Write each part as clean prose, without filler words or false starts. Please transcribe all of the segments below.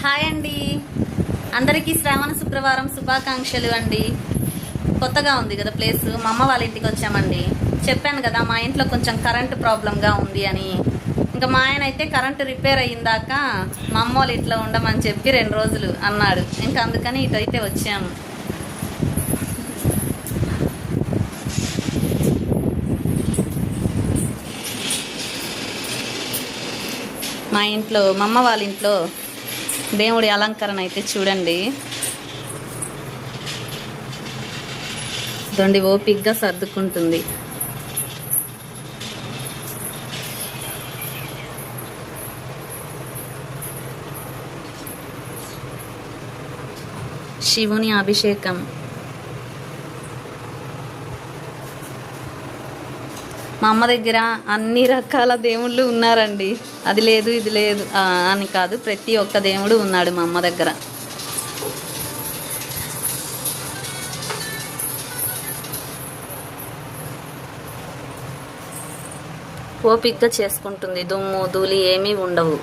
Hi అండి, అందరికీ శ్రావణ శుక్రవారం శుభాకాంక్షలు అండి. కొత్తగా ఉంది కదా ప్లేస్. మా అమ్మ వాళ్ళ ఇంటికి వచ్చామండి. చెప్పాను కదా మా ఇంట్లో కొంచెం కరెంటు ప్రాబ్లంగా ఉంది అని. ఇంకా మా ఆయన అయితే కరెంటు రిపేర్ అయ్యిందాక మా అమ్మ వాళ్ళ ఇంట్లో ఉండమని చెప్పి 2 రోజులు అన్నాడు. ఇంకా అందుకని ఇటైతే వచ్చాము. మా ఇంట్లో మా అమ్మ వాళ్ళ ఇంట్లో దేవుడి అలంకరణ అయితే చూడండి. దొండి ఓపిగ్గా సర్దుకుంటుంది. శివుని అభిషేకం. మా అమ్మ దగ్గర అన్ని రకాల దేవుళ్ళు ఉన్నారండి. అది లేదు ఇది లేదు అని కాదు, ప్రతి ఒక్క దేవుడు ఉన్నాడు మా అమ్మ దగ్గర. ఓపికగా చేసుకుంటుంది. దుమ్ము ధూళి ఏమీ ఉండవు.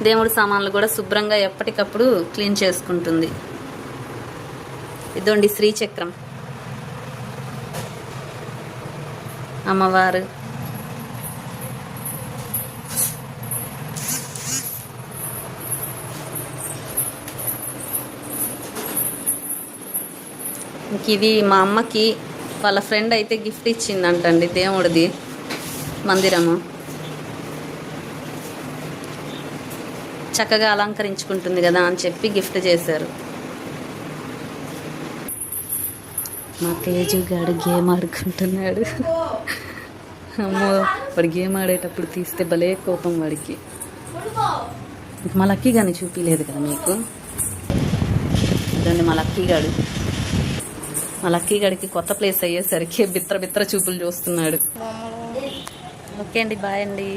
దేవుడి సామాన్లు కూడా శుభ్రంగా ఎప్పటికప్పుడు క్లీన్ చేసుకుంటుంది. ఇదండి శ్రీచక్రం, అమ్మవారు. ఇది మా అమ్మకి వాళ్ళ ఫ్రెండ్ అయితే గిఫ్ట్ ఇచ్చిందంటండి, దేవుడిది మందిరము. చక్కగా అలంకరించుకుంటుంది కదా అని చెప్పి గిఫ్ట్ చేశారు. మా తేజుగాడు గేమ్ ఆడుకుంటున్నాడు. అమ్మో, వాడు గేమ్ ఆడేటప్పుడు తీస్తే భలే కోపం వాడికి. మా లక్కీగాని చూపించలేదు కదా మీకు. ఇదండి మా లక్కీగాడు. మా లక్కీగాడికి కొత్త ప్లేస్ అయ్యేసరికి బిత్ర బిత్ర చూపులు చూస్తున్నాడు. ఓకే అండి, బాయ్ అండి.